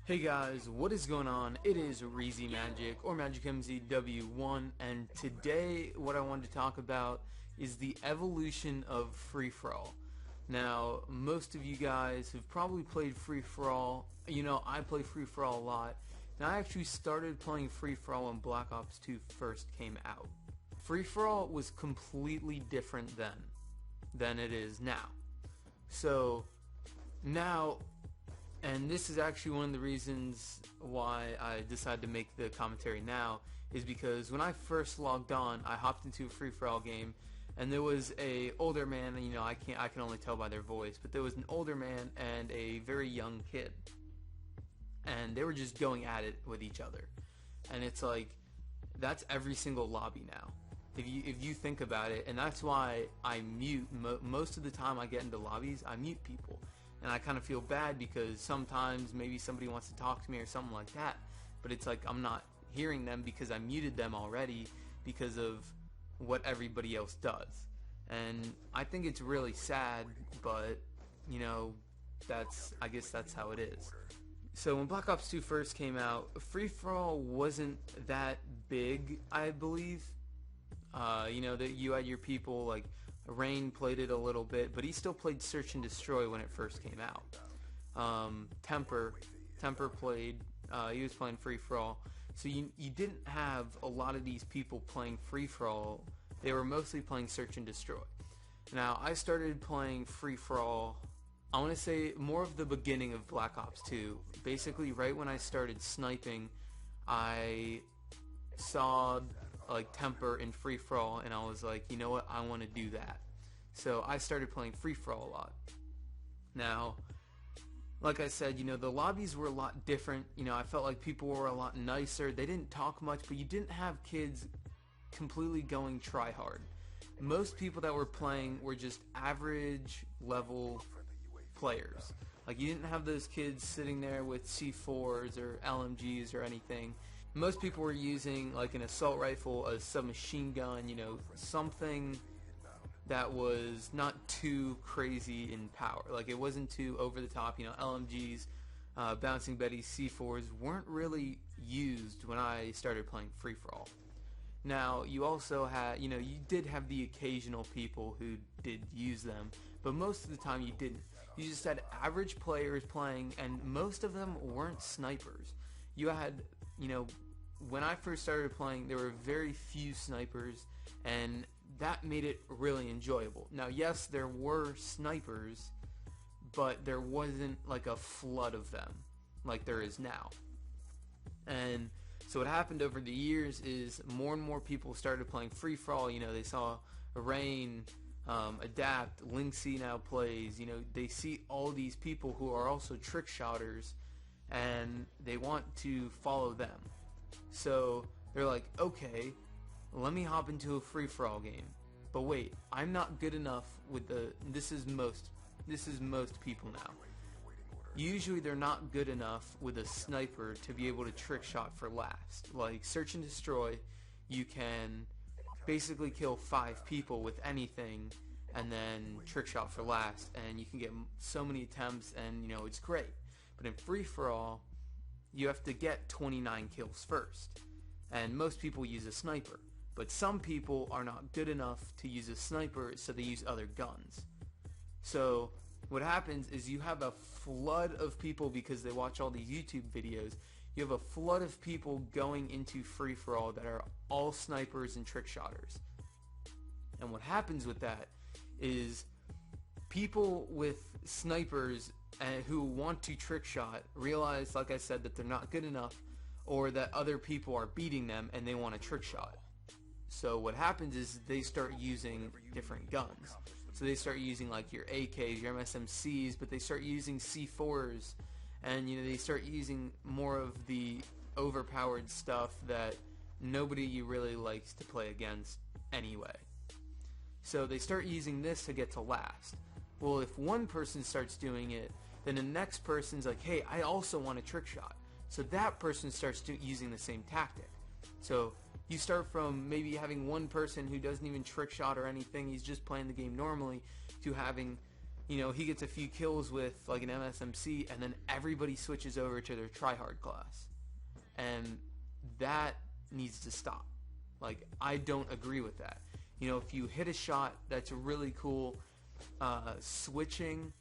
Hey guys, what is going on? It is Reezy Magic, or Magic MZW1, and today what I wanted to talk about is the evolution of free-for-all. Now, most of you guys have probably played free-for-all. You know, I play free-for-all a lot, and I actually started playing free-for-all when Black Ops 2 first came out. Free-for-all was completely different then than it is now. So, now, and this is actually one of the reasons why I decided to make the commentary now, is because when I first logged on, I hopped into a free-for-all game, and there was a older man, and you know, I can only tell by their voice, but there was an older man and a very young kid, and they were just going at it with each other, and it's like, that's every single lobby now. If you think about it, and that's why I mute most of the time I get into lobbies. I mute people, and I kind of feel bad because sometimes maybe somebody wants to talk to me or something like that, but it's like I'm not hearing them because I muted them already because of what everybody else does. And I think it's really sad, but you know, I guess that's how it is. So when Black Ops 2 first came out, free-for-all wasn't that big, I believe. You know, that you had your people, like Rain played it a little bit, but he still played Search and Destroy when it first came out. Temper played, he was playing free-for-all. So you didn't have a lot of these people playing free-for-all. They were mostly playing Search and Destroy. Now, I started playing free-for-all, I want to say more of the beginning of Black Ops 2. Basically, right when I started sniping, I saw like Temper in free-for-all, and I was like, you know what, I want to do that. So I started playing free-for-all a lot. Now, like I said, you know, the lobbies were a lot different. You know, I felt like people were a lot nicer. They didn't talk much, but you didn't have kids completely going try-hard. Most people that were playing were just average level players. Like, you didn't have those kids sitting there with C4s or LMGs or anything. Most people were using like an assault rifle, a submachine gun, you know, something that was not too crazy in power. Like, it wasn't too over the top. You know, LMGs, Bouncing Betties, C4s weren't really used when I started playing free-for-all. Now, you also had, you know, you did have the occasional people who did use them, but most of the time you didn't. You just had average players playing, and most of them weren't snipers. You had, you know, when I first started playing, there were very few snipers, and that made it really enjoyable. Now, yes, there were snipers, but there wasn't like a flood of them like there is now. And so what happened over the years is more and more people started playing free-for-all. You know, they saw Rain, Adapt, Linksy now plays. You know, they see all these people who are also trick shotters, and they want to follow them. So they're like, okay, let me hop into a free-for-all game. But wait, I'm not good enough with this is most people now. Usually they're not good enough with a sniper to be able to trick shot for last. Like Search and Destroy, you can basically kill 5 people with anything and then trick shot for last, and you can get so many attempts, and you know, it's great. But in free-for-all, you have to get 29 kills first, and most people use a sniper, but some people are not good enough to use a sniper, so they use other guns. So what happens is you have a flood of people, because they watch all these YouTube videos, you have a flood of people going into free-for-all that are all snipers and trick shotters. And what happens with that is people with snipers who want to trick shot realize, like I said, that they're not good enough, or that other people are beating them and they want to trick shot. So what happens is they start using different guns. So they start using like your AKs, your MSMCs, but they start using C4s, and you know, they start using more of the overpowered stuff that nobody really likes to play against anyway. So they start using this to get to last. Well, if one person starts doing it, then the next person's like, hey, I also want a trick shot. So that person starts using the same tactic. So you start from maybe having one person who doesn't even trick shot or anything, he's just playing the game normally, to having he gets a few kills with like an MSMC, and then everybody switches over to their tryhard class, and that needs to stop. Like, I don't agree with that. If you hit a shot, that's really cool. Switching,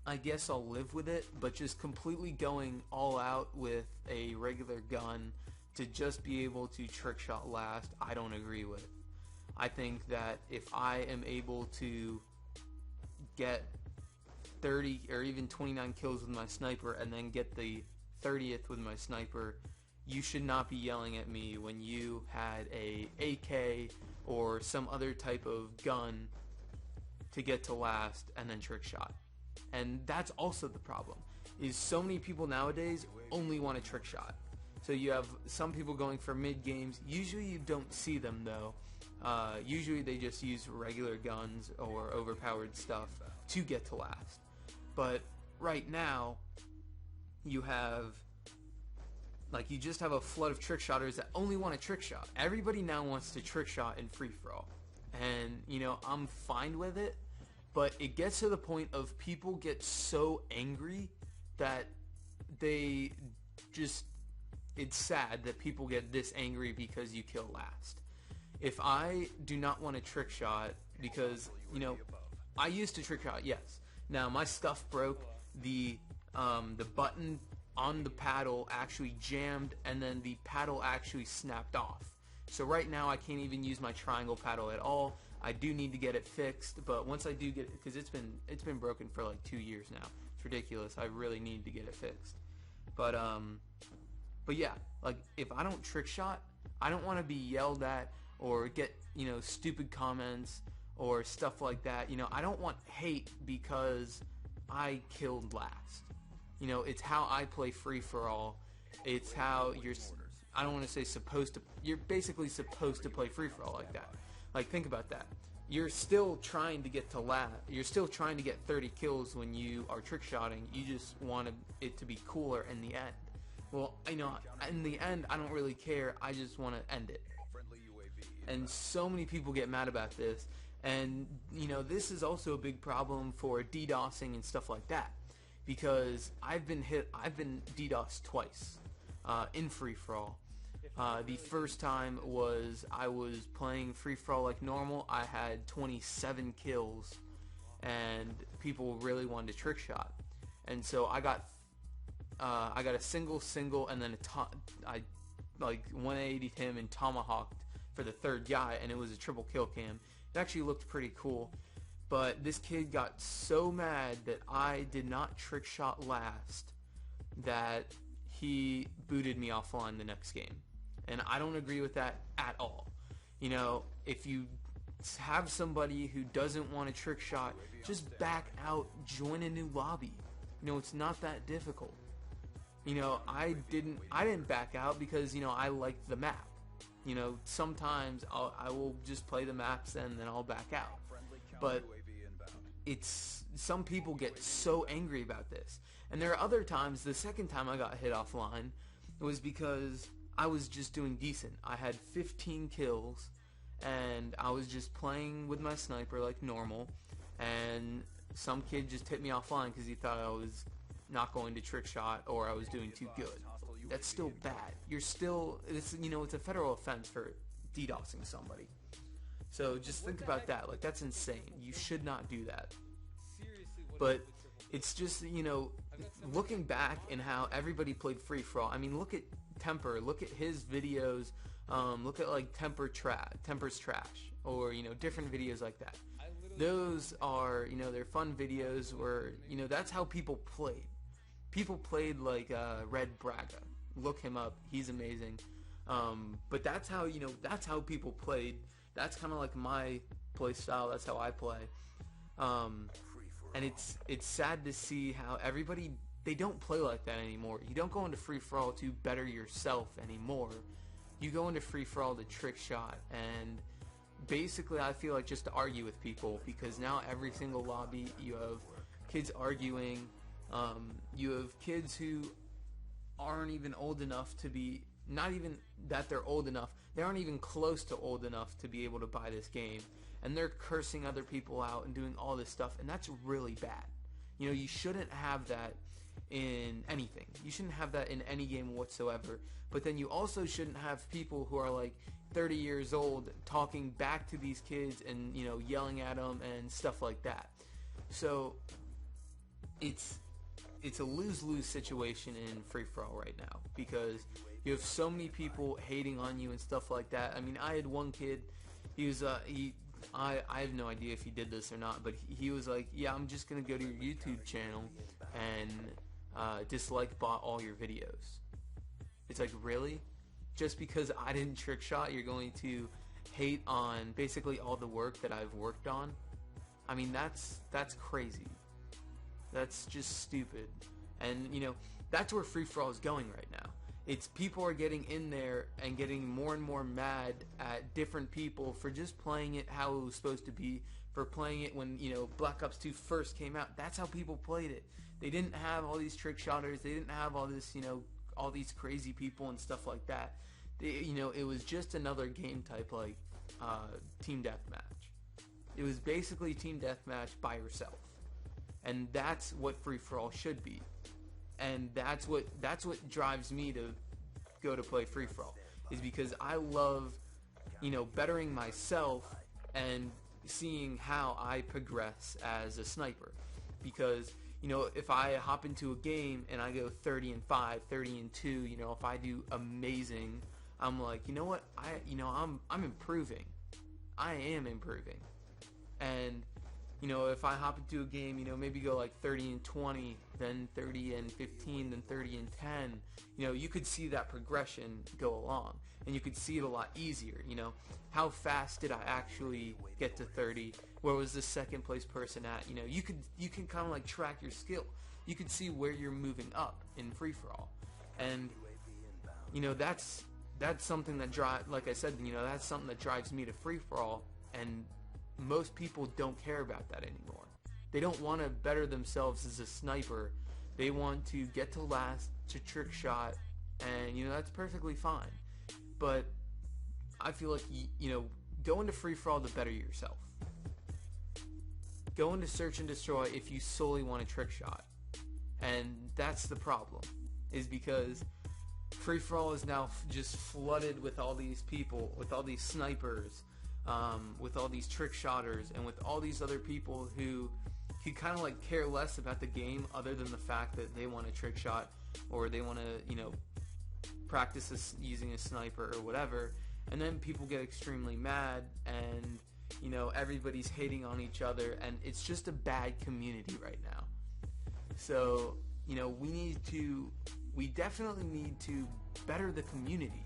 I guess I'll live with it, but just completely going all out with a regular gun to just be able to trick shot last, I don't agree with. I think that if I am able to get 30 or even 29 kills with my sniper and then get the 30th with my sniper, you should not be yelling at me when you had a AK or some other type of gun to get to last and then trick shot. And that's also the problem, is so many people nowadays only want a trick shot. So you have some people going for mid games. Usually you don't see them though. Usually they just use regular guns or overpowered stuff to get to last. But right now you just have a flood of trick shotters that only want a trick shot. Everybody now wants to trick shot in free-for-all. And, I'm fine with it, but it gets to the point of people get so angry that it's sad that people get this angry because you kill last. If I do not want a trick shot, because, I used to trick shot, yes. Now, my stuff broke, the button on the paddle actually jammed, and then the paddle actually snapped off. So right now I can't even use my triangle paddle at all. I do need to get it fixed, but once I do get it, because it's been broken for like 2 years now. It's ridiculous. I really need to get it fixed. But yeah, like, if I don't trick shot, I don't want to be yelled at or get, stupid comments or stuff like that. I don't want hate because I killed last. It's how I play free-for-all. It's how I don't want to say you're basically supposed to play free-for-all like that. Like, think about that. You're still trying to get to last. You're still trying to get 30 kills when you are trick-shotting. You just want it to be cooler in the end. Well, in the end, I don't really care. I just want to end it. And so many people get mad about this. And, this is also a big problem for DDoSing and stuff like that. Because I've been DDoSed twice in free-for-all. The first time was I was playing free-for-all like normal. I had 27 kills, and people really wanted to trick shot. And so I got a single, and then I 180'd him and tomahawked for the third guy, and it was a triple kill cam. It actually looked pretty cool. But this kid got so mad that I did not trick shot last that he booted me offline the next game. And I don't agree with that at all. If you have somebody who doesn't want to trick shot, just back out, join a new lobby. It's not that difficult. I didn't back out because, I liked the map. Sometimes I will just play the maps and then I'll back out. But some people get so angry about this. And there are other times, the second time I got hit offline, it was because I was just doing decent. I had 15 kills, and I was just playing with my sniper like normal, and some kid just hit me offline because he thought I was not going to trick shot or I was doing too good. That's still bad. It's a federal offense for DDoSing somebody. So just think about that. Like, that's insane. You should not do that. But it's just, looking back and how everybody played free-for-all. I mean, look at Temper. Look at his videos. Look at, like, Temper's Trash. Or, different videos like that. Those are, they're fun videos where, that's how people played. People played like Red Braga. Look him up. He's amazing. But that's how, that's how people played. That's kind of like my play style. That's how I play. And it's sad to see how everybody, they don't play like that anymore. You don't go into free-for-all to better yourself anymore. You go into free-for-all to trick shot. And basically, I feel like just to argue with people, because now every single lobby, you have kids arguing. You have kids who aren't even old enough to be not even that they're old enough, they aren't even close to old enough to be able to buy this game, and they're cursing other people out and doing all this stuff, and that's really bad. You know, you shouldn't have that in anything. You shouldn't have that in any game whatsoever. But then you also shouldn't have people who are like 30 years old talking back to these kids and, you know, yelling at them and stuff like that. So it's a lose-lose situation in free-for-all right now, because you have so many people hating on you and stuff like that. I mean, I had one kid, he was I have no idea if he did this or not, but he was like, yeah, I'm just gonna go to your YouTube channel and dislike bot all your videos. It's like, really? Just because I didn't trick shot, you're going to hate on basically all the work that I've worked on? I mean, that's crazy. That's just stupid. And, you know, that's where free-for-all is going right now. It's people are getting in there and getting more and more mad at different people for just playing it how it was supposed to be, for playing it when, you know, Black Ops 2 first came out. That's how people played it. They didn't have all these trick shotters. They didn't have all this, you know, all these crazy people and stuff like that. You know, it was just another game type like Team Deathmatch. It was basically Team Deathmatch by yourself. And that's what free-for-all should be. And that's what drives me to go to play free-for-all, is because I love, you know, bettering myself and seeing how I progress as a sniper. Because, you know, if I hop into a game and I go 30-5, 30-2, you know, if I do amazing, I'm like, you know what, I'm improving. I am improving. And, you know, if I hop into a game, you know, maybe go like 30-20, then 30-15, then 30-10, you know, you could see that progression go along, and you could see it a lot easier. You know, how fast did I actually get to 30? Where was the second place person at? You know, you can kind of like track your skill. You can see where you're moving up in free-for-all, and you know, that's something that like I said, you know, that's something that drives me to free-for-all, and most people don't care about that anymore. They don't want to better themselves as a sniper. They want to get to last, to trick shot, and, you know, that's perfectly fine. But I feel like, you know, go into free-for-all to better yourself. Go into search and destroy if you solely want to trick shot. And that's the problem, is because free-for-all is now just flooded with all these people, with all these snipers, with all these trick shotters, and with all these other people who kind of like care less about the game, other than the fact that they want to trick shot, or they want to, you know, practice using a sniper or whatever. And then people get extremely mad, and, you know, everybody's hating on each other, and it's just a bad community right now. So, you know, we definitely need to better the community.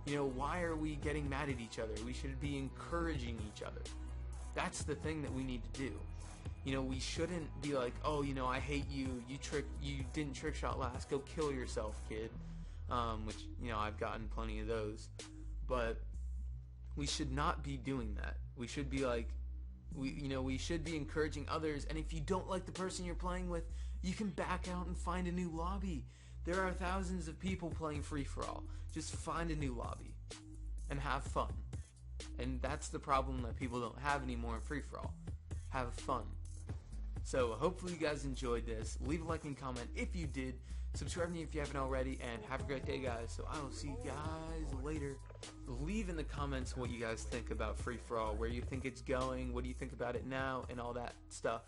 You know, why are we getting mad at each other? We should be encouraging each other. That's the thing that we need to do. You know, we shouldn't be like, oh, you know, I hate you. You didn't trick shot last. Go kill yourself, kid. Which, you know, I've gotten plenty of those. But we should not be doing that. We should be like, we should be encouraging others. And if you don't like the person you're playing with, you can back out and find a new lobby. There are thousands of people playing free-for-all. Just find a new lobby and have fun. And that's the problem that people don't have anymore in free-for-all. Have fun. So hopefully you guys enjoyed this. Leave a like and comment if you did. Subscribe to me if you haven't already. And have a great day, guys. So I will see you guys later. Leave in the comments what you guys think about free-for-all. Where you think it's going. What do you think about it now? And all that stuff.